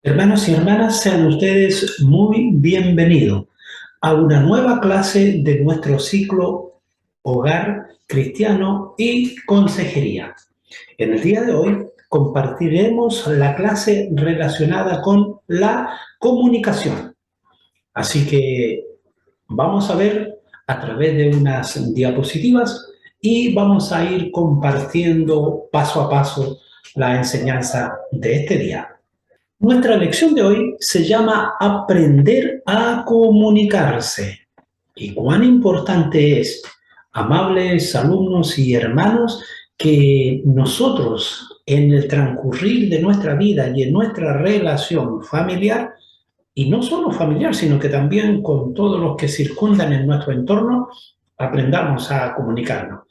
Hermanos y hermanas, sean ustedes muy bienvenidos a una nueva clase de nuestro ciclo Hogar Cristiano y Consejería. En el día de hoy compartiremos la clase relacionada con la comunicación. Así que vamos a ver a través de unas diapositivas y vamos a ir compartiendo paso a paso la enseñanza de este día. Nuestra lección de hoy se llama Aprender a comunicarse. Y cuán importante es, amables alumnos y hermanos, que nosotros en el transcurrir de nuestra vida y en nuestra relación familiar, y no solo familiar, sino que también con todos los que circundan en nuestro entorno, aprendamos a comunicarnos.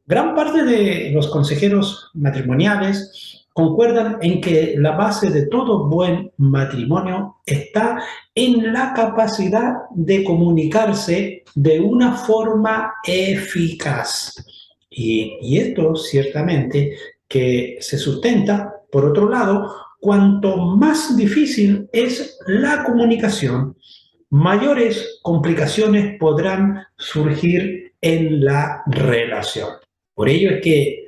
Gran parte de los consejeros matrimoniales concuerdan en que la base de todo buen matrimonio está en la capacidad de comunicarse de una forma eficaz. Y esto ciertamente que se sustenta, por otro lado, cuanto más difícil es la comunicación, mayores complicaciones podrán surgir en la relación. Por ello es que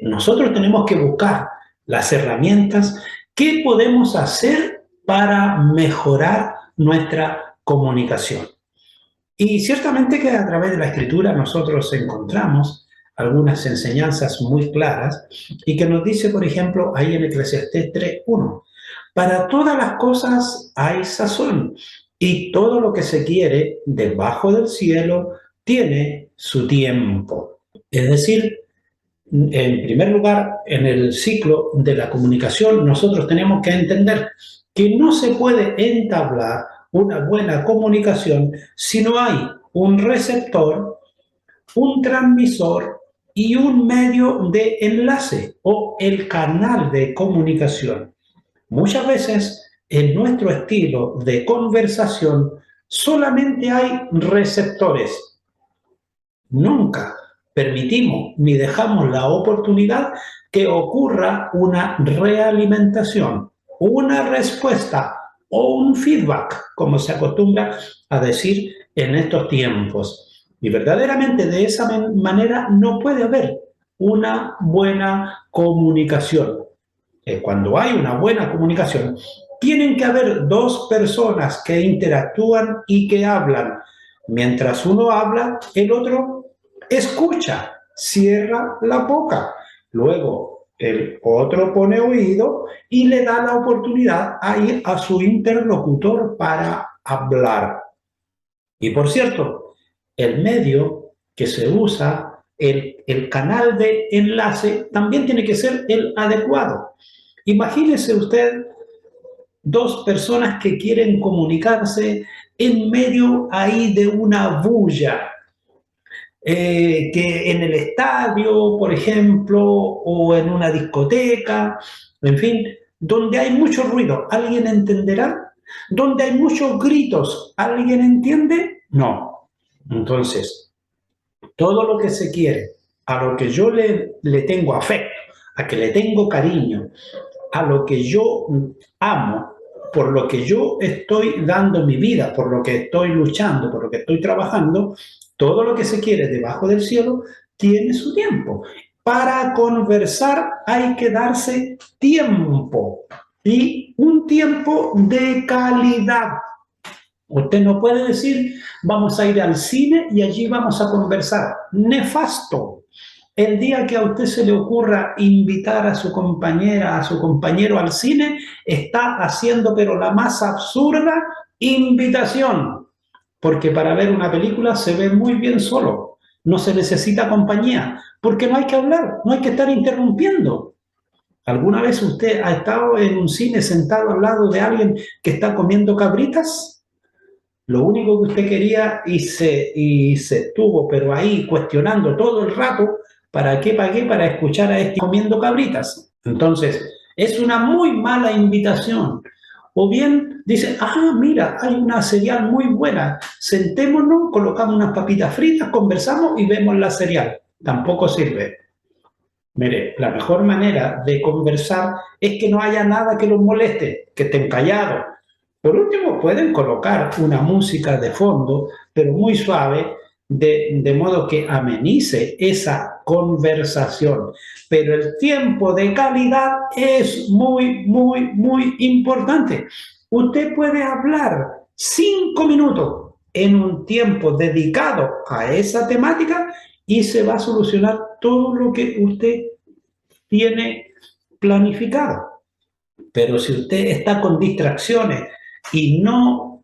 nosotros tenemos que buscar las herramientas que podemos hacer para mejorar nuestra comunicación. Y ciertamente que a través de la escritura nosotros encontramos algunas enseñanzas muy claras y que nos dice, por ejemplo, ahí en Eclesiastés 3:1, para todas las cosas hay sazón y todo lo que se quiere debajo del cielo tiene su tiempo. Es decir, en primer lugar, en el ciclo de la comunicación, nosotros tenemos que entender que no se puede entablar una buena comunicación si no hay un receptor, un transmisor y un medio de enlace o el canal de comunicación. Muchas veces en nuestro estilo de conversación solamente hay receptores. Nunca permitimos ni dejamos la oportunidad que ocurra una realimentación, una respuesta o un feedback, como se acostumbra a decir en estos tiempos. Y verdaderamente de esa manera no puede haber una buena comunicación. Cuando hay una buena comunicación, tienen que haber dos personas que interactúan y que hablan. Mientras uno habla, el otro escucha, cierra la boca. Luego el otro pone oído y le da la oportunidad a ir a su interlocutor para hablar. Y por cierto, el medio que se usa, el canal de enlace, también tiene que ser el adecuado. Imagínese usted dos personas que quieren comunicarse en medio ahí de una bulla, que en el estadio, por ejemplo, o en una discoteca, en fin, donde hay mucho ruido, ¿alguien entenderá? Donde hay muchos gritos, ¿alguien entiende? No. Entonces, todo lo que se quiere, a lo que yo le tengo afecto, a que le tengo cariño, a lo que yo amo, por lo que yo estoy dando mi vida, por lo que estoy luchando, por lo que estoy trabajando, todo lo que se quiere debajo del cielo tiene su tiempo. Para conversar hay que darse tiempo y un tiempo de calidad. Usted no puede decir, vamos a ir al cine y allí vamos a conversar. Nefasto. El día que a usted se le ocurra invitar a su compañera, a su compañero al cine, está haciendo pero la más absurda invitación. Porque para ver una película se ve muy bien solo. No se necesita compañía. Porque no hay que hablar, no hay que estar interrumpiendo. ¿Alguna vez usted ha estado en un cine sentado al lado de alguien que está comiendo cabritas? Lo único que usted quería y se estuvo, pero ahí cuestionando todo el rato, ¿para qué pagué para escuchar a este comiendo cabritas? Entonces, es una muy mala invitación. O bien dice, mira, hay una serial muy buena, sentémonos, colocamos unas papitas fritas, conversamos y vemos la serial. Tampoco sirve. Mire, la mejor manera de conversar es que no haya nada que los moleste, que estén callados. Por último, pueden colocar una música de fondo, pero muy suave, de modo que amenice esa conversación. Pero el tiempo de calidad es muy, muy, muy importante. Usted puede hablar 5 minutos en un tiempo dedicado a esa temática y se va a solucionar todo lo que usted tiene planificado. Pero si usted está con distracciones y no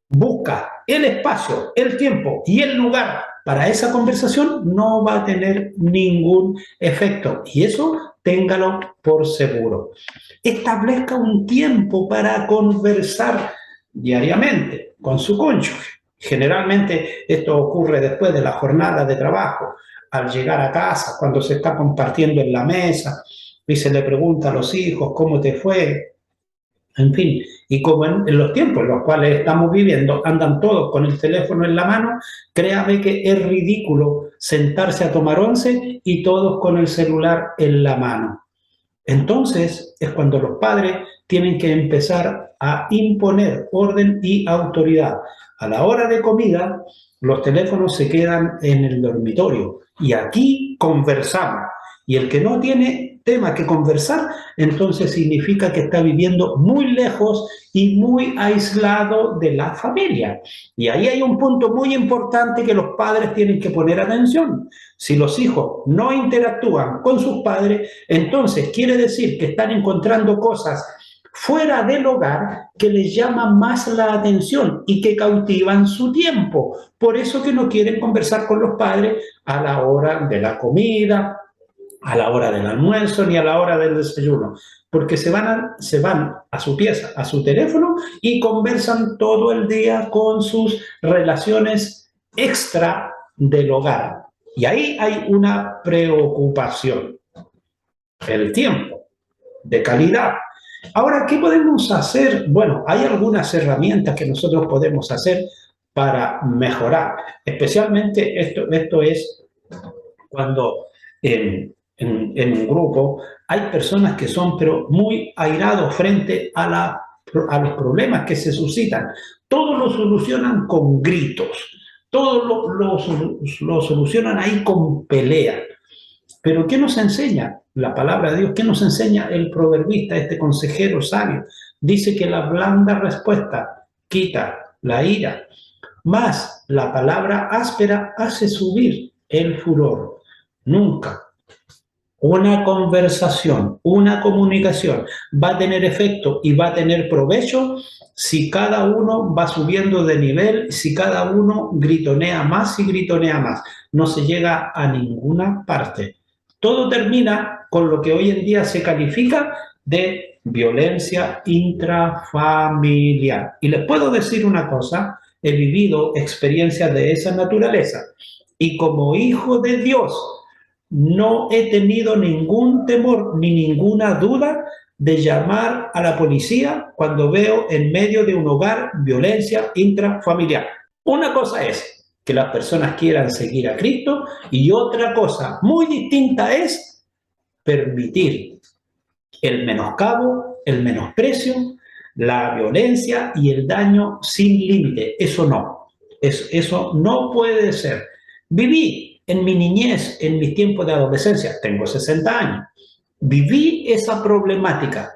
busca el espacio, el tiempo y el lugar para esa conversación, no va a tener ningún efecto. Y eso téngalo por seguro. Establezca un tiempo para conversar diariamente con su cónyuge. Generalmente esto ocurre después de la jornada de trabajo, al llegar a casa, cuando se está compartiendo en la mesa y se le pregunta a los hijos cómo te fue, en fin, y como en los tiempos en los cuales estamos viviendo andan todos con el teléfono en la mano, créame que es ridículo sentarse a tomar once y todos con el celular en la mano. Entonces es cuando los padres tienen que empezar a imponer orden y autoridad. A la hora de comida, los teléfonos se quedan en el dormitorio y aquí conversamos. Y el que no tiene tema que conversar, entonces significa que está viviendo muy lejos y muy aislado de la familia. Y ahí hay un punto muy importante que los padres tienen que poner atención. Si los hijos no interactúan con sus padres, entonces quiere decir que están encontrando cosas fuera del hogar que les llaman más la atención y que cautivan su tiempo. Por eso que no quieren conversar con los padres a la hora de la comida, a la hora del almuerzo ni a la hora del desayuno, porque se van a su pieza, a su teléfono y conversan todo el día con sus relaciones extra del hogar. Y ahí hay una preocupación, el tiempo de calidad. Ahora, ¿qué podemos hacer? Bueno, hay algunas herramientas que nosotros podemos hacer para mejorar. Especialmente esto es cuando en un grupo hay personas que son pero muy airados frente a los problemas que se suscitan. Todos lo solucionan con gritos, todos lo solucionan ahí con pelea. Pero ¿qué nos enseña la palabra de Dios? ¿Qué nos enseña el proverbista, este consejero sabio? Dice que la blanda respuesta quita la ira, más la palabra áspera hace subir el furor. Nunca una conversación, una comunicación va a tener efecto y va a tener provecho si cada uno va subiendo de nivel, si cada uno gritonea más y gritonea más. No se llega a ninguna parte. Todo termina con lo que hoy en día se califica de violencia intrafamiliar. Y les puedo decir una cosa, he vivido experiencias de esa naturaleza y como hijo de Dios, no he tenido ningún temor ni ninguna duda de llamar a la policía cuando veo en medio de un hogar violencia intrafamiliar. Una cosa es que las personas quieran seguir a Cristo y otra cosa muy distinta es permitir el menoscabo, el menosprecio, la violencia y el daño sin límite. Eso no puede ser. Viví en mi niñez, en mis tiempos de adolescencia, tengo 60 años, viví esa problemática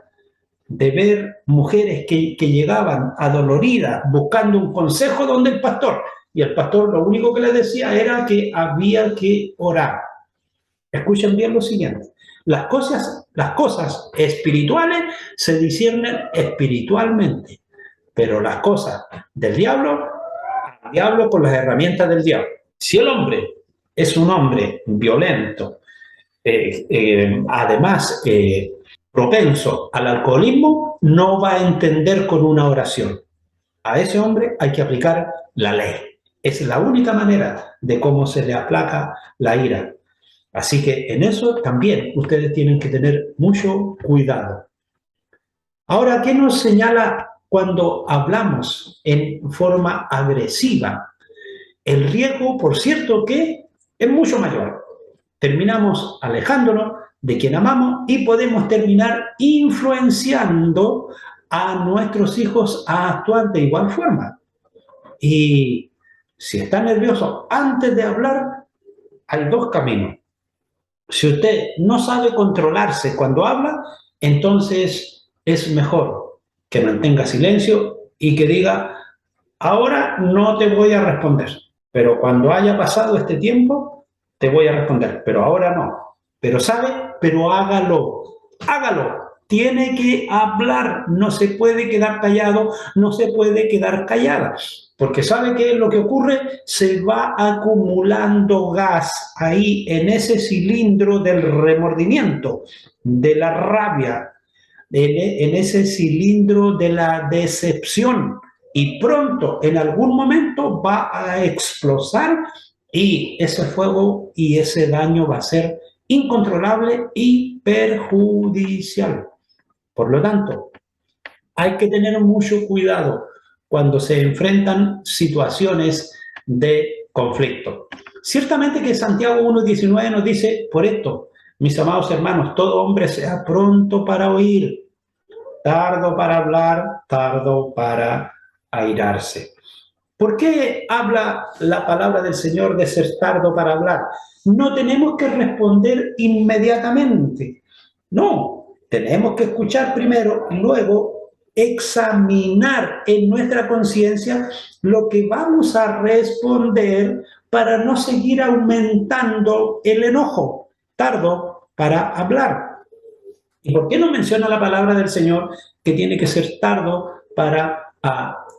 de ver mujeres que llegaban adoloridas buscando un consejo donde el pastor, y el pastor lo único que les decía era que había que orar. Escuchen bien lo siguiente, las cosas espirituales se disciernen espiritualmente, pero las cosas del diablo, al diablo con las herramientas del diablo. Si el hombre es un hombre violento, además propenso al alcoholismo, no va a entender con una oración. A ese hombre hay que aplicar la ley. Es la única manera de cómo se le aplaca la ira. Así que en eso también ustedes tienen que tener mucho cuidado. Ahora, ¿qué nos señala cuando hablamos en forma agresiva? El riesgo, por cierto, que es mucho mayor. terminamos alejándonos de quien amamos y podemos terminar influenciando a nuestros hijos a actuar de igual forma. Y si está nervioso antes de hablar, hay dos caminos. Si usted no sabe controlarse cuando habla, entonces es mejor que mantenga silencio y que diga: ahora no te voy a responder, pero cuando haya pasado este tiempo te voy a responder, pero ahora no. Pero sabe, pero hágalo, hágalo. Tiene que hablar, no se puede quedar callado, no se puede quedar callada, porque ¿sabe qué es lo que ocurre? Se va acumulando gas ahí en ese cilindro del remordimiento, de la rabia, en ese cilindro de la decepción, y pronto, en algún momento, va a explotar y ese fuego y ese daño va a ser incontrolable y perjudicial. Por lo tanto, hay que tener mucho cuidado cuando se enfrentan situaciones de conflicto. Ciertamente que Santiago 1:19 nos dice: por esto, mis amados hermanos, todo hombre sea pronto para oír, tardo para hablar, tardo para airarse. ¿Por qué habla la palabra del Señor de ser tardo para hablar? No tenemos que responder inmediatamente. No, tenemos que escuchar primero y luego examinar en nuestra conciencia lo que vamos a responder para no seguir aumentando el enojo. Tardo para hablar. ¿Y por qué no menciona la palabra del Señor que tiene que ser tardo para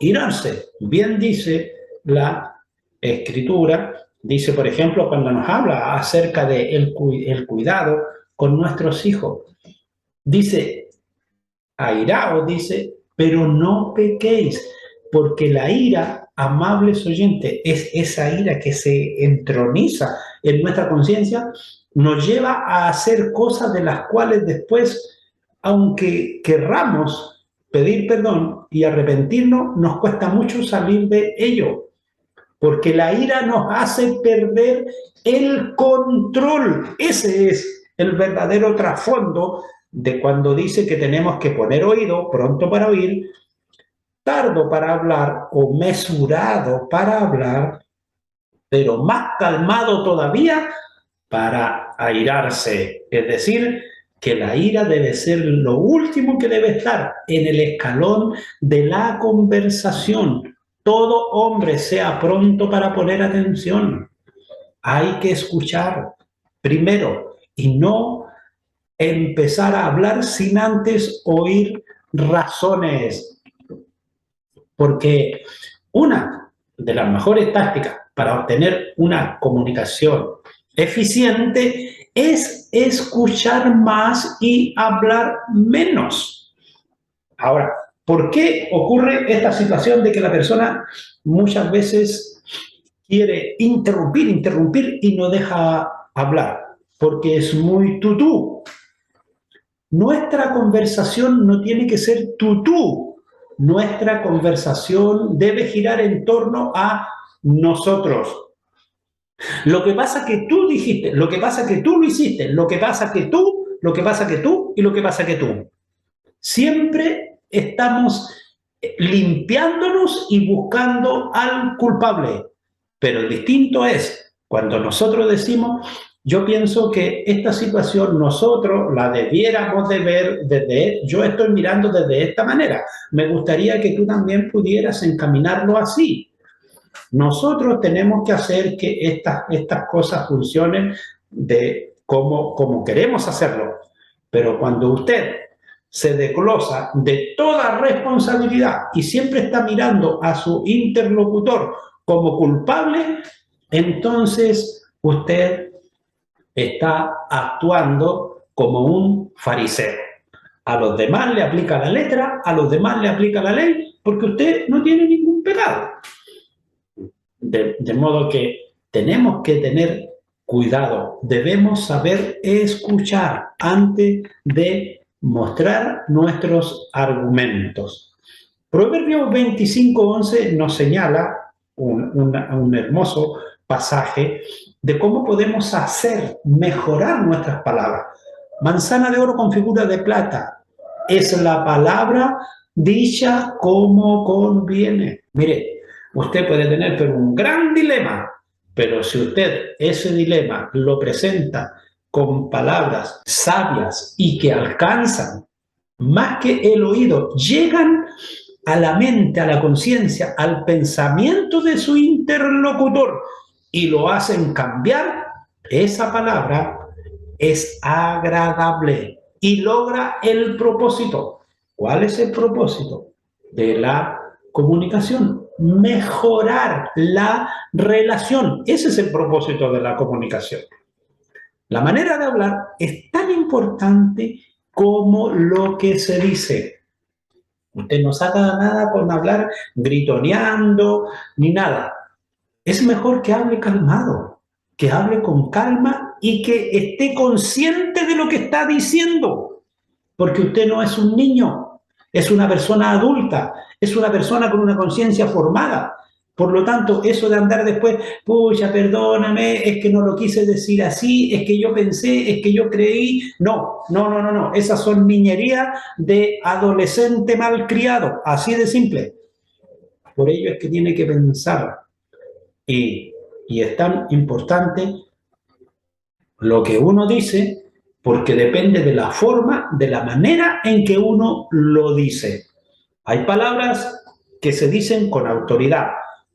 airarse? Bien dice la Escritura, dice, por ejemplo, cuando nos habla acerca de el cuidado con nuestros hijos, dice: airaos, dice, pero no pequéis, porque la ira, amables oyentes, es esa ira que se entroniza en nuestra conciencia, nos lleva a hacer cosas de las cuales después, aunque querramos pedir perdón y arrepentirnos, nos cuesta mucho salir de ello, porque la ira nos hace perder el control. Ese es el verdadero trasfondo de cuando dice que tenemos que poner oído, pronto para oír, tardo para hablar o mesurado para hablar, pero más calmado todavía para airarse. Es decir, que la ira debe ser lo último que debe estar en el escalón de la conversación. Todo hombre sea pronto para poner atención. Hay que escuchar primero y no empezar a hablar sin antes oír razones. Porque una de las mejores tácticas para obtener una comunicación eficiente es escuchar más y hablar menos. Ahora, ¿por qué ocurre esta situación de que la persona muchas veces quiere interrumpir y no deja hablar? Porque es muy tutú. Nuestra conversación no tiene que ser tutú. Nuestra conversación debe girar en torno a nosotros. Lo que pasa que tú dijiste, lo que pasa que tú lo hiciste, lo que pasa que tú, lo que pasa que tú y lo que pasa que tú. Siempre estamos limpiándonos y buscando al culpable. Pero el distinto es cuando nosotros decimos: yo pienso que esta situación nosotros la debiéramos de ver yo estoy mirando desde esta manera. Me gustaría que tú también pudieras encaminarlo así. Nosotros tenemos que hacer que estas cosas funcionen de como queremos hacerlo. Pero cuando usted se desglosa de toda responsabilidad y siempre está mirando a su interlocutor como culpable, entonces usted está actuando como un fariseo. A los demás le aplica la letra, a los demás le aplica la ley, porque usted no tiene ningún pecado. De modo que tenemos que tener cuidado, debemos saber escuchar antes de mostrar nuestros argumentos. Proverbios 25:11 nos señala un hermoso pasaje de cómo podemos hacer mejorar nuestras palabras. Manzana de oro con figura de plata es la palabra dicha como conviene. Mire, usted puede tener pero un gran dilema, pero si usted ese dilema lo presenta con palabras sabias y que alcanzan más que el oído, llegan a la mente, a la conciencia, al pensamiento de su interlocutor y lo hacen cambiar, esa palabra es agradable y logra el propósito. ¿Cuál es el propósito de la comunicación? Mejorar la relación. Ese es el propósito de la comunicación. La manera de hablar es tan importante como lo que se dice. Usted no saca nada con hablar gritoneando ni nada. Es mejor que hable calmado, que hable con calma y que esté consciente de lo que está diciendo. Porque usted no es un niño, es una persona adulta, es una persona con una conciencia formada. Por lo tanto, eso de andar después, pucha, perdóname, es que no lo quise decir así, es que yo pensé, es que yo creí. No. Esas son niñerías de adolescente malcriado, así de simple. Por ello es que tiene que pensar. Y es tan importante lo que uno dice, porque depende de la forma, de la manera en que uno lo dice. Hay palabras que se dicen con autoridad,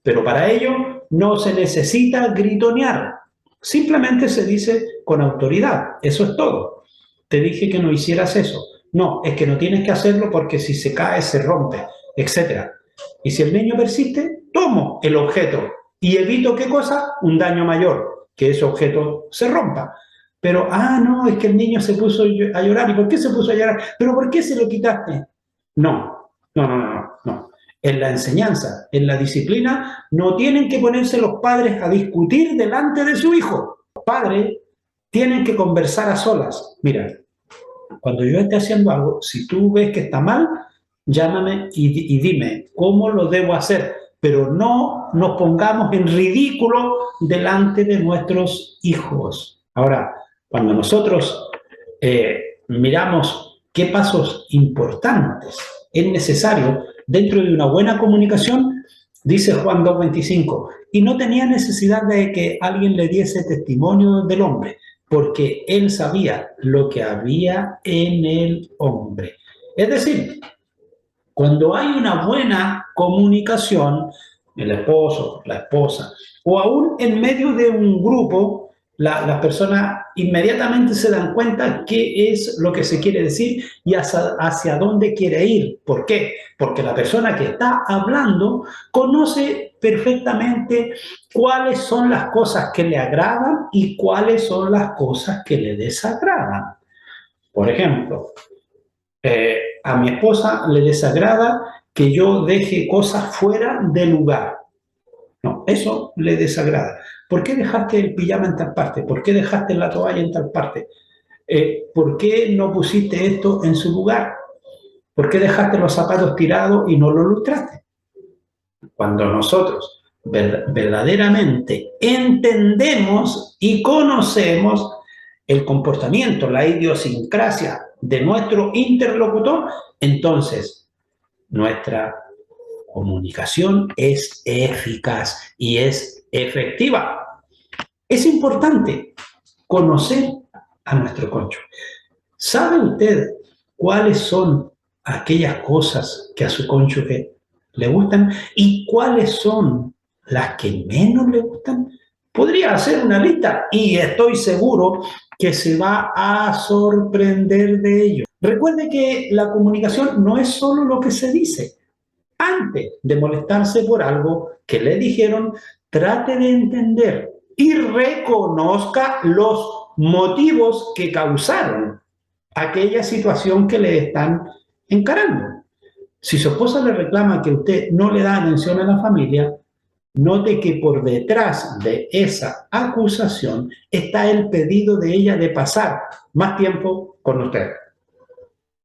pero para ello no se necesita gritonear. Simplemente se dice con autoridad. Eso es todo. Te dije que no hicieras eso. No, es que no tienes que hacerlo porque si se cae se rompe, etc. Y si el niño persiste, tomo el objeto y evito, ¿qué cosa? Un daño mayor, que ese objeto se rompa. Pero, no, es que el niño se puso a llorar. ¿Y por qué se puso a llorar? ¿Pero por qué se lo quitaste? No. En la enseñanza, en la disciplina, no tienen que ponerse los padres a discutir delante de su hijo. Los padres tienen que conversar a solas. Mira, cuando yo esté haciendo algo, si tú ves que está mal, llámame y dime cómo lo debo hacer, pero no nos pongamos en ridículo delante de nuestros hijos. Ahora, cuando nosotros miramos qué pasos importantes es necesario dentro de una buena comunicación, dice Juan 2:25, y no tenía necesidad de que alguien le diese testimonio del hombre, porque él sabía lo que había en el hombre. Es decir, cuando hay una buena comunicación, el esposo, la esposa, o aún en medio de un grupo, las personas inmediatamente se dan cuenta qué es lo que se quiere decir y hacia dónde quiere ir. ¿Por qué? Porque la persona que está hablando conoce perfectamente cuáles son las cosas que le agradan y cuáles son las cosas que le desagradan. Por ejemplo, a mi esposa le desagrada que yo deje cosas fuera de lugar. No, eso le desagrada. ¿Por qué dejaste el pijama en tal parte? ¿Por qué dejaste la toalla en tal parte? ¿Por qué no pusiste esto en su lugar? ¿Por qué dejaste los zapatos tirados y no los lustraste? Cuando nosotros verdaderamente entendemos y conocemos el comportamiento, la idiosincrasia de nuestro interlocutor, entonces nuestra comunicación es eficaz y es efectiva. Es importante conocer a nuestro cónyuge. ¿Sabe usted cuáles son aquellas cosas que a su cónyuge le gustan y cuáles son las que menos le gustan? Podría hacer una lista y estoy seguro que se va a sorprender de ello. Recuerde que la comunicación no es solo lo que se dice. Antes de molestarse por algo que le dijeron, trate de entender y reconozca los motivos que causaron aquella situación que le están encarando. Si su esposa le reclama que usted no le da atención a la familia, note que por detrás de esa acusación está el pedido de ella de pasar más tiempo con usted.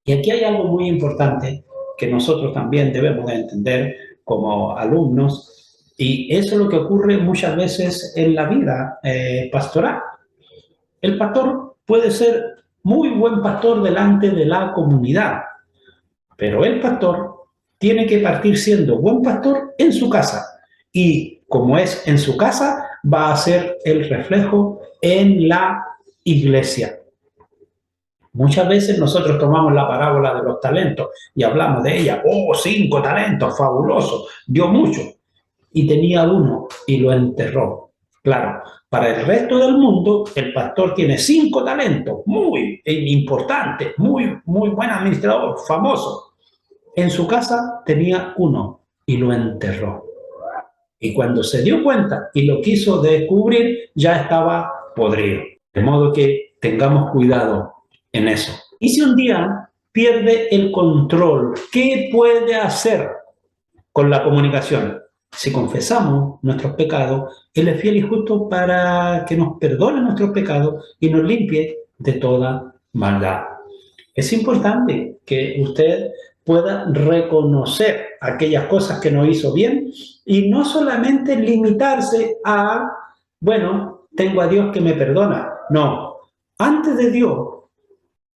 Y aquí hay algo muy importante que nosotros también debemos de entender como alumnos, Y eso es lo que ocurre muchas veces en la vida pastoral. El pastor puede ser muy buen pastor delante de la comunidad, pero el pastor tiene que partir siendo buen pastor en su casa. Y como es en su casa, va a ser el reflejo en la iglesia. Muchas veces nosotros tomamos la parábola de los talentos y hablamos de ella. Oh, 5 talentos, fabuloso, dio mucho. Y tenía uno y lo enterró. Claro, para el resto del mundo, el pastor tiene 5 talentos, muy importante, muy buen administrador, famoso. En su casa tenía uno y lo enterró. Y cuando se dio cuenta y lo quiso descubrir, ya estaba podrido. De modo que tengamos cuidado en eso. Y si un día pierde el control, ¿qué puede hacer con la comunicación? Si confesamos nuestros pecados, Él es fiel y justo para que nos perdone nuestros pecados y nos limpie de toda maldad. Es importante que usted pueda reconocer aquellas cosas que no hizo bien y no solamente limitarse a, bueno, tengo a Dios que me perdona. No, antes de Dios,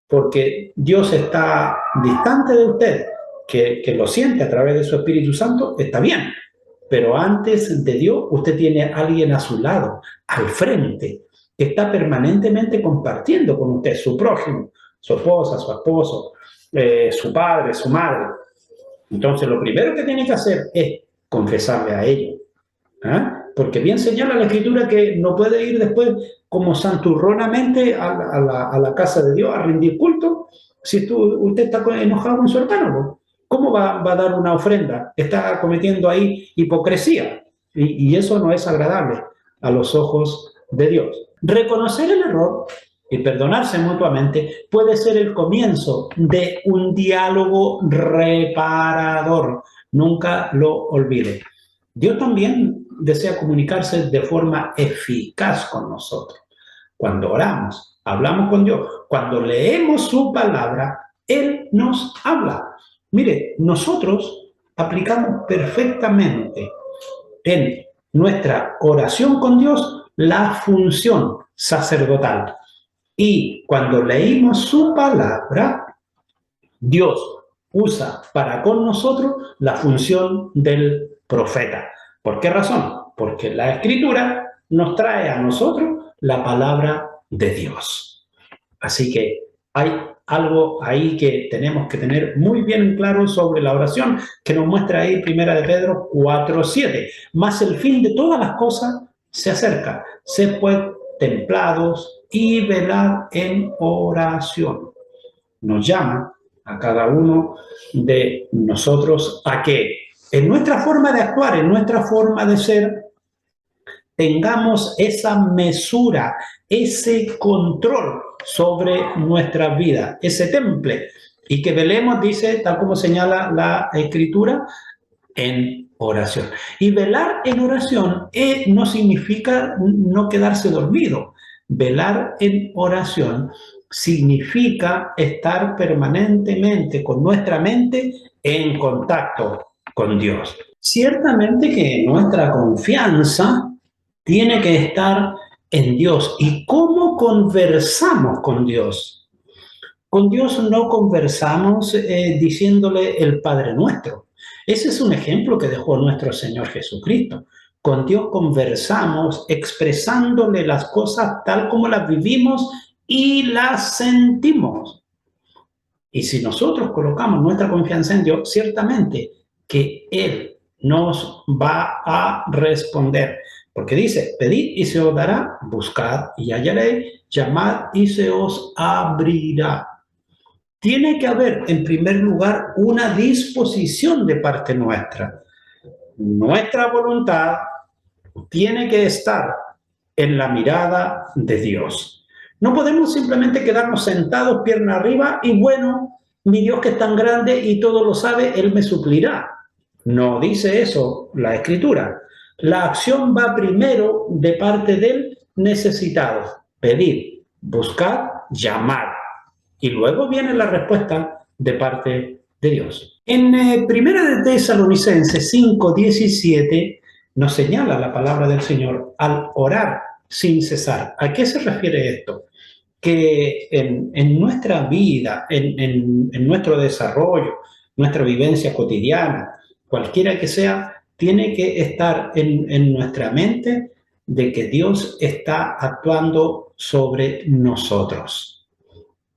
porque Dios está distante de usted, que lo siente a través de su Espíritu Santo, está bien. Pero antes de Dios, usted tiene a alguien a su lado, al frente, que está permanentemente compartiendo con usted, su prójimo, su esposa, su esposo, su padre, su madre. Entonces, lo primero que tiene que hacer es confesarle a ellos. Porque bien señala la Escritura que no puede ir después como santurronamente a la casa de Dios a rendir culto si usted está enojado con su hermano. ¿Cómo va a dar una ofrenda? Está cometiendo ahí hipocresía y eso no es agradable a los ojos de Dios. Reconocer el error y perdonarse mutuamente puede ser el comienzo de un diálogo reparador. Nunca lo olvide. Dios también desea comunicarse de forma eficaz con nosotros. Cuando oramos, hablamos con Dios. Cuando leemos su palabra, Él nos habla. Mire, nosotros aplicamos perfectamente en nuestra oración con Dios la función sacerdotal. Y cuando leímos su palabra, Dios usa para con nosotros la función del profeta. ¿Por qué razón? Porque la Escritura nos trae a nosotros la palabra de Dios. Así que hay algo ahí que tenemos que tener muy bien claro sobre la oración, que nos muestra ahí 1 de Pedro 4:7. Mas el fin de todas las cosas se acerca. Sed pues templados y velad en oración. Nos llama a cada uno de nosotros a que en nuestra forma de actuar, en nuestra forma de ser, tengamos esa mesura, ese control sobre nuestra vida, ese temple, y que velemos, dice, tal como señala la Escritura, en oración. Y velar en oración no significa no quedarse dormido. Velar en oración significa estar permanentemente con nuestra mente en contacto con Dios. Ciertamente que nuestra confianza tiene que estar en Dios. ¿Y cómo conversamos con Dios? Con Dios no conversamos diciéndole el Padre Nuestro. Ese es un ejemplo que dejó nuestro Señor Jesucristo. Con Dios conversamos expresándole las cosas tal como las vivimos y las sentimos. Y si nosotros colocamos nuestra confianza en Dios, ciertamente que Él nos va a responder. Porque dice, pedid y se os dará, buscad y hallaréis, llamad y se os abrirá. Tiene que haber, en primer lugar, una disposición de parte nuestra. Nuestra voluntad tiene que estar en la mirada de Dios. No podemos simplemente quedarnos sentados, pierna arriba, y bueno, mi Dios que es tan grande y todo lo sabe, Él me suplirá. No dice eso la Escritura. La acción va primero de parte del necesitado. Pedir, buscar, llamar. Y luego viene la respuesta de parte de Dios. En 1 de Tesalonicenses 5:17 nos señala la palabra del Señor al orar sin cesar. ¿A qué se refiere esto? Que en nuestra vida, en nuestro desarrollo, nuestra vivencia cotidiana, cualquiera que sea, tiene que estar en nuestra mente de que Dios está actuando sobre nosotros.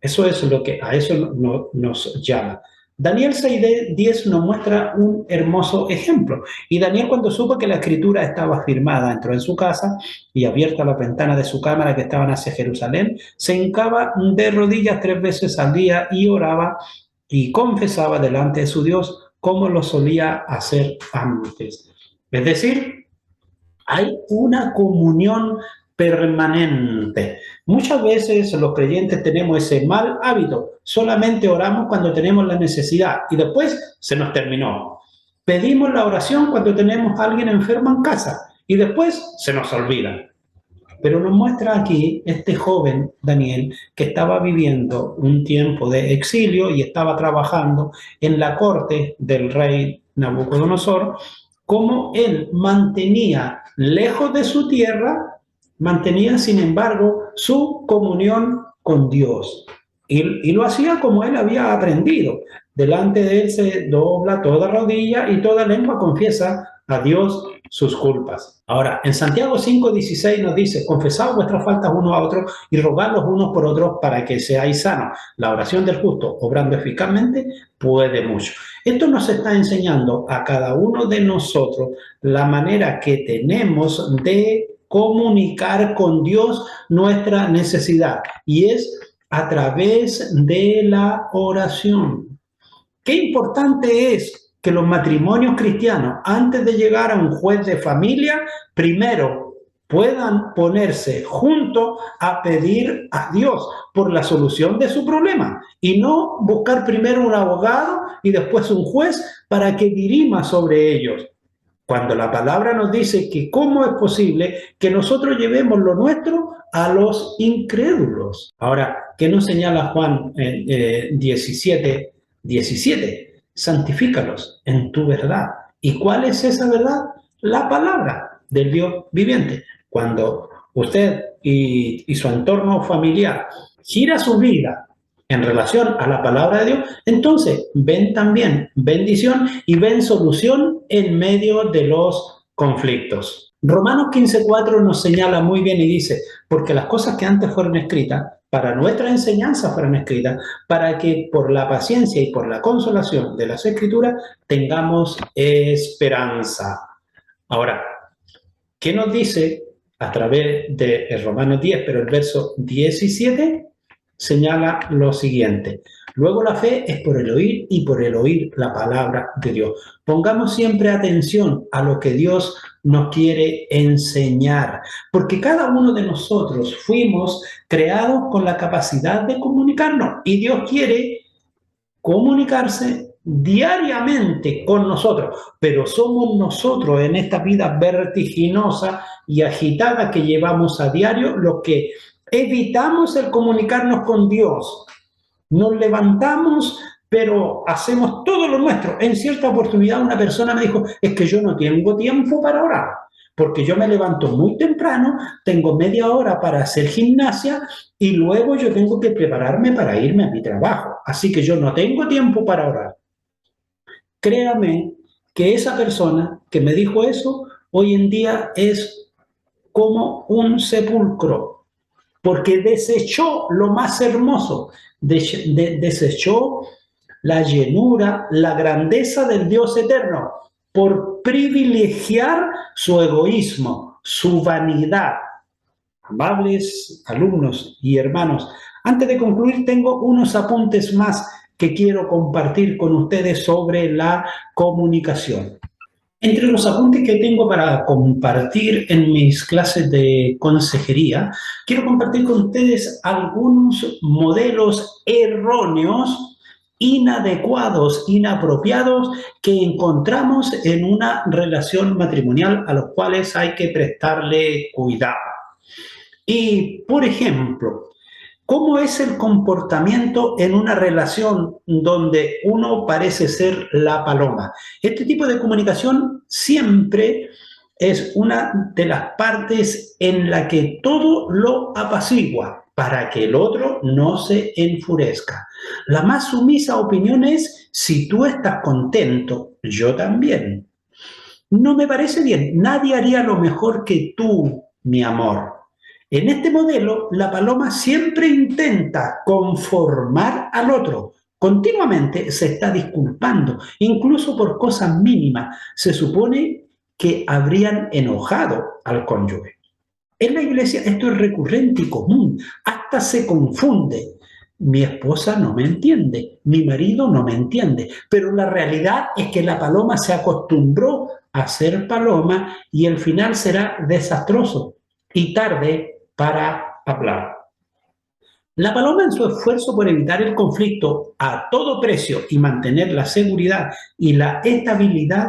Eso es lo que a eso nos llama. Daniel 6:10 nos muestra un hermoso ejemplo. Y Daniel, cuando supo que la escritura estaba firmada, entró en su casa y abierta la ventana de su cámara que estaban hacia Jerusalén, se hincaba de rodillas 3 veces al día y oraba y confesaba delante de su Dios como lo solía hacer antes. Es decir, hay una comunión permanente. Muchas veces los creyentes tenemos ese mal hábito. Solamente oramos cuando tenemos la necesidad y después se nos terminó. Pedimos la oración cuando tenemos a alguien enfermo en casa y después se nos olvida. Pero nos muestra aquí este joven Daniel que estaba viviendo un tiempo de exilio y estaba trabajando en la corte del rey Nabucodonosor, cómo él mantenía lejos de su tierra, mantenía sin embargo su comunión con Dios. Y lo hacía como él había aprendido. Delante de él se dobla toda rodilla y toda lengua confiesa a Dios sus culpas. Ahora, en Santiago 5:16 nos dice, confesad vuestras faltas unos a otros y rogad los unos por otros para que seáis sanos. La oración del justo, obrando eficazmente, puede mucho. Esto nos está enseñando a cada uno de nosotros la manera que tenemos de comunicar con Dios nuestra necesidad, y es a través de la oración. Qué importante es que los matrimonios cristianos, antes de llegar a un juez de familia, primero puedan ponerse juntos a pedir a Dios por la solución de su problema y no buscar primero un abogado y después un juez para que dirima sobre ellos. Cuando la palabra nos dice que cómo es posible que nosotros llevemos lo nuestro a los incrédulos. Ahora, ¿qué nos señala Juan 17:17? Santifícalos en tu verdad. ¿Y cuál es esa verdad? La palabra del Dios viviente. Cuando usted y su entorno familiar gira su vida en relación a la palabra de Dios, entonces ven también bendición y ven solución en medio de los conflictos. Romanos 15:4 nos señala muy bien y dice, porque las cosas que antes fueron escritas, para nuestra enseñanza fueron escritas, para que por la paciencia y por la consolación de las Escrituras tengamos esperanza. Ahora, ¿qué nos dice a través de Romanos 10, pero el verso 17? Señala lo siguiente. Luego la fe es por el oír y por el oír la palabra de Dios. Pongamos siempre atención a lo que Dios nos quiere enseñar, porque cada uno de nosotros fuimos creados con la capacidad de comunicarnos y Dios quiere comunicarse diariamente con nosotros, pero somos nosotros en esta vida vertiginosa y agitada que llevamos a diario los que evitamos el comunicarnos con Dios. Nos levantamos, pero hacemos todo lo nuestro. En cierta oportunidad una persona me dijo, es que yo no tengo tiempo para orar, porque yo me levanto muy temprano, tengo media hora para hacer gimnasia y luego yo tengo que prepararme para irme a mi trabajo. Así que yo no tengo tiempo para orar. Créame que esa persona que me dijo eso, hoy en día es como un sepulcro, porque desechó lo más hermoso, desechó la llenura, la grandeza del Dios eterno, por privilegiar su egoísmo, su vanidad. Amables alumnos y hermanos, antes de concluir tengo unos apuntes más que quiero compartir con ustedes sobre la comunicación. Entre los apuntes que tengo para compartir en mis clases de consejería, quiero compartir con ustedes algunos modelos erróneos, inadecuados, inapropiados que encontramos en una relación matrimonial a los cuales hay que prestarle cuidado. Y, por ejemplo, ¿cómo es el comportamiento en una relación donde uno parece ser la paloma? Este tipo de comunicación siempre es una de las partes en la que todo lo apacigua para que el otro no se enfurezca. La más sumisa opinión es, si tú estás contento, yo también. No me parece bien, nadie haría lo mejor que tú, mi amor. En este modelo, la paloma siempre intenta conformar al otro. Continuamente se está disculpando, incluso por cosas mínimas. Se supone que habrían enojado al cónyuge. En la iglesia esto es recurrente y común, hasta se confunde. Mi esposa no me entiende, mi marido no me entiende, pero la realidad es que la paloma se acostumbró a ser paloma y el final será desastroso y tarde para hablar. La paloma, en su esfuerzo por evitar el conflicto a todo precio y mantener la seguridad y la estabilidad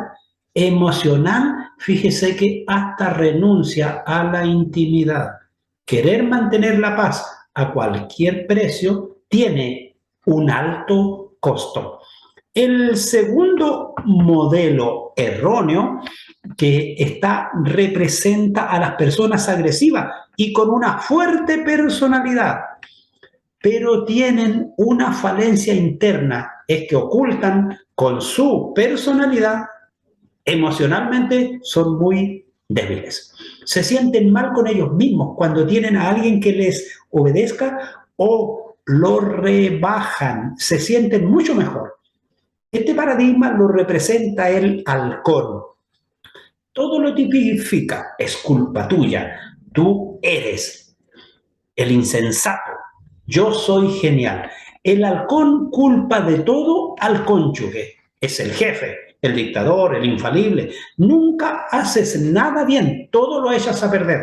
emocional, fíjese que hasta renuncia a la intimidad. Querer mantener la paz a cualquier precio tiene un alto costo. El segundo modelo erróneo representa a las personas agresivas y con una fuerte personalidad, pero tienen una falencia interna, es que ocultan con su personalidad, emocionalmente son muy débiles. Se sienten mal con ellos mismos cuando tienen a alguien que les obedezca o lo rebajan, se sienten mucho mejor. Este paradigma lo representa el halcón. Todo lo tipifica, es culpa tuya, tú eres el insensato, yo soy genial. El halcón culpa de todo al cónyuge, es el jefe, el dictador, el infalible. Nunca haces nada bien, todo lo echas a perder.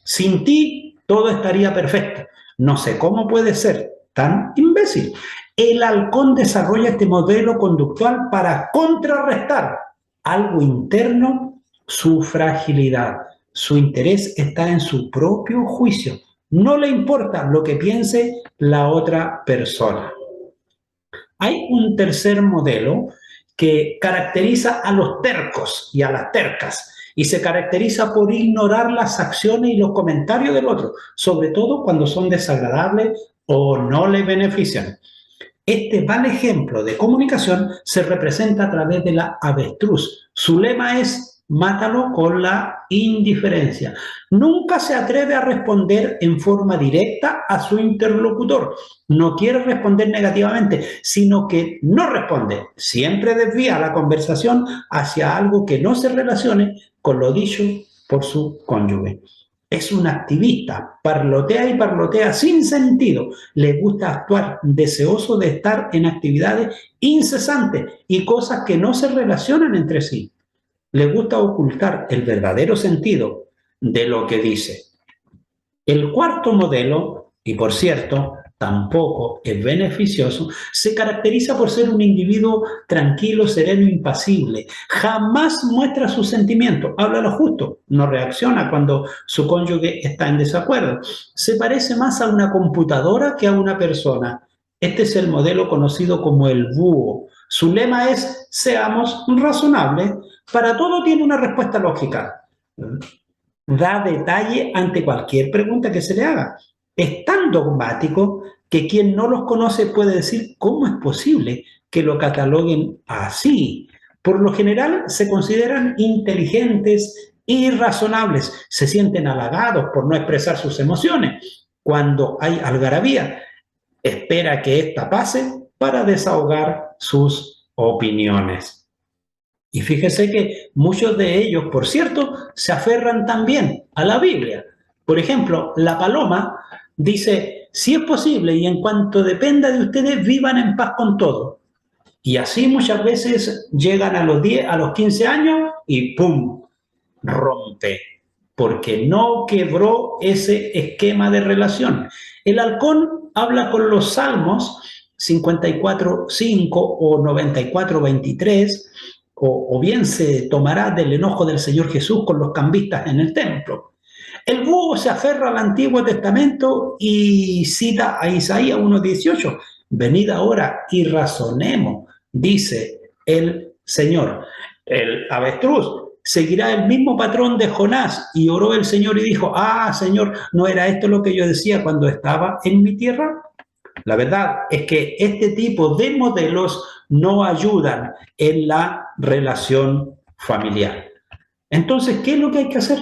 Sin ti todo estaría perfecto. No sé cómo puede ser tan imbécil. El halcón desarrolla este modelo conductual para contrarrestar algo interno, su fragilidad. Su interés está en su propio juicio. No le importa lo que piense la otra persona. Hay un tercer modelo que caracteriza a los tercos y a las tercas y se caracteriza por ignorar las acciones y los comentarios del otro, sobre todo cuando son desagradables o no le benefician. Este mal ejemplo de comunicación se representa a través de la avestruz. Su lema es: mátalo con la indiferencia. Nunca se atreve a responder en forma directa a su interlocutor. No quiere responder negativamente, sino que no responde. Siempre desvía la conversación hacia algo que no se relacione con lo dicho por su cónyuge. Es un activista, parlotea y parlotea sin sentido. Le gusta actuar deseoso de estar en actividades incesantes y cosas que no se relacionan entre sí. Le gusta ocultar el verdadero sentido de lo que dice. El cuarto modelo, y por cierto, tampoco es beneficioso, se caracteriza por ser un individuo tranquilo, sereno, impasible. Jamás muestra sus sentimientos, habla lo justo, no reacciona cuando su cónyuge está en desacuerdo. Se parece más a una computadora que a una persona. Este es el modelo conocido como el búho. Su lema es: seamos razonables. Para todo tiene una respuesta lógica. Da detalle ante cualquier pregunta que se le haga. Es tan dogmático que quien no los conoce puede decir: ¿cómo es posible que lo cataloguen así? Por lo general se consideran inteligentes y razonables. Se sienten halagados por no expresar sus emociones. Cuando hay algarabía, espera que ésta pase para desahogar sus opiniones. Y fíjese que muchos de ellos, por cierto, se aferran también a la Biblia. Por ejemplo, la paloma dice: si es posible y en cuanto dependa de ustedes, vivan en paz con todo. Y así muchas veces llegan a los 10, a los 15 años y ¡pum!, rompe, porque no quebró ese esquema de relación. El halcón habla con los salmos 54:5 o 94:23, o bien se tomará del enojo del Señor Jesús con los cambistas en el templo. El búho se aferra al Antiguo Testamento y cita a Isaías 1:18. Venid ahora y razonemos, dice el Señor. El avestruz seguirá el mismo patrón de Jonás. Y oró el Señor y dijo, Señor, ¿no era esto lo que yo decía cuando estaba en mi tierra? La verdad es que este tipo de modelos no ayudan en la relación familiar. Entonces, ¿qué es lo que hay que hacer?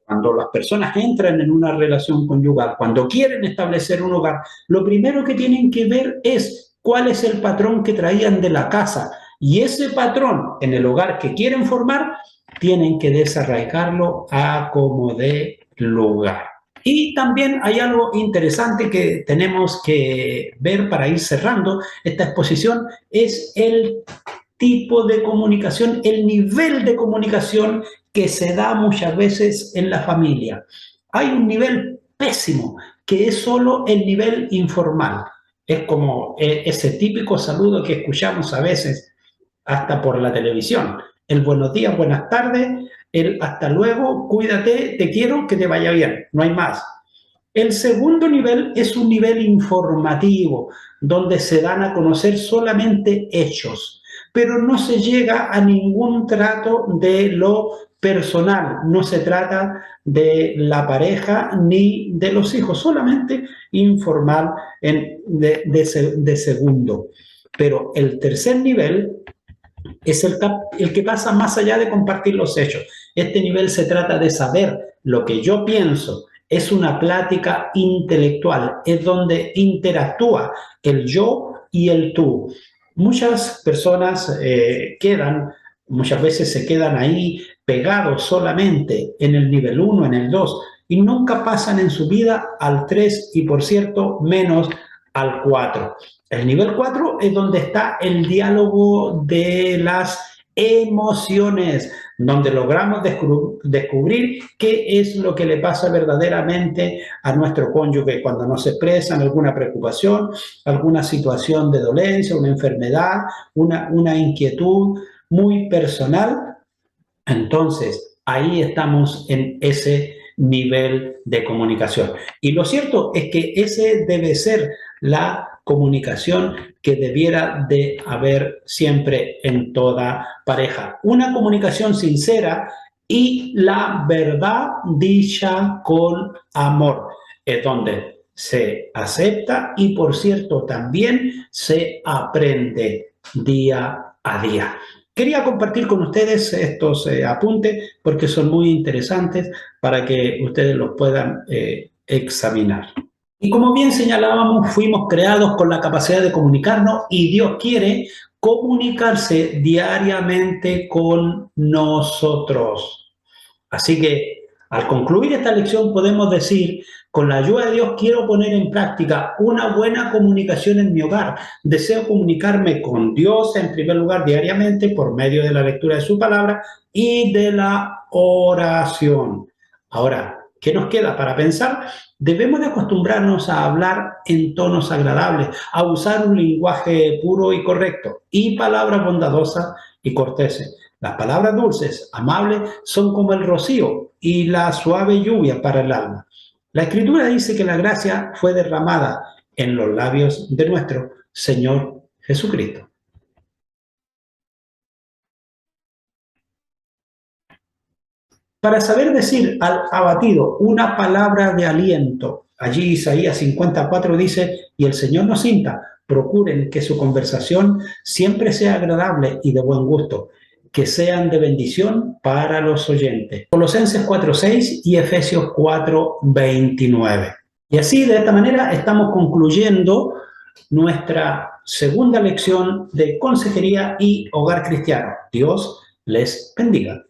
Cuando las personas entran en una relación conyugal, cuando quieren establecer un hogar, lo primero que tienen que ver es cuál es el patrón que traían de la casa. Y ese patrón en el hogar que quieren formar, tienen que desarraigarlo a como de lugar. Y también hay algo interesante que tenemos que ver para ir cerrando esta exposición, es el tipo de comunicación, el nivel de comunicación que se da muchas veces en la familia. Hay un nivel pésimo, que es solo el nivel informal. Es como ese típico saludo que escuchamos a veces hasta por la televisión. El buenos días, buenas tardes, el hasta luego, cuídate, te quiero, que te vaya bien. No hay más. El segundo nivel es un nivel informativo, donde se dan a conocer solamente hechos, pero no se llega a ningún trato de lo personal, no se trata de la pareja ni de los hijos, solamente informal de segundo. Pero el tercer nivel es el que pasa más allá de compartir los hechos. Este nivel se trata de saber lo que yo pienso. Es una plática intelectual, es donde interactúa el yo y el tú. Muchas personas muchas veces se quedan ahí pegados solamente en el nivel 1, en el 2, y nunca pasan en su vida al 3 y, por cierto, menos al 4. El nivel 4 es donde está el diálogo de las emociones, donde logramos descubrir qué es lo que le pasa verdaderamente a nuestro cónyuge cuando nos expresan alguna preocupación, alguna situación de dolencia, una enfermedad, una inquietud muy personal. Entonces, ahí estamos en ese nivel de comunicación. Y lo cierto es que ese debe ser la comunicación que debiera de haber siempre en toda pareja. Una comunicación sincera y la verdad dicha con amor, es donde se acepta y, por cierto, también se aprende día a día. Quería compartir con ustedes estos apuntes porque son muy interesantes para que ustedes los puedan examinar. Y como bien señalábamos, fuimos creados con la capacidad de comunicarnos y Dios quiere comunicarse diariamente con nosotros. Así que al concluir esta lección podemos decir, con la ayuda de Dios quiero poner en práctica una buena comunicación en mi hogar. Deseo comunicarme con Dios en primer lugar diariamente por medio de la lectura de su palabra y de la oración. Ahora, ¿qué nos queda para pensar? Debemos de acostumbrarnos a hablar en tonos agradables, a usar un lenguaje puro y correcto y palabras bondadosas y corteses. Las palabras dulces, amables, son como el rocío y la suave lluvia para el alma. La Escritura dice que la gracia fue derramada en los labios de nuestro Señor Jesucristo. Para saber decir al abatido una palabra de aliento, allí Isaías 54 dice, y el Señor nos insta, procuren que su conversación siempre sea agradable y de buen gusto, que sean de bendición para los oyentes. Colosenses 4:6 y Efesios 4:29. Y así, de esta manera, estamos concluyendo nuestra segunda lección de consejería y hogar cristiano. Dios les bendiga.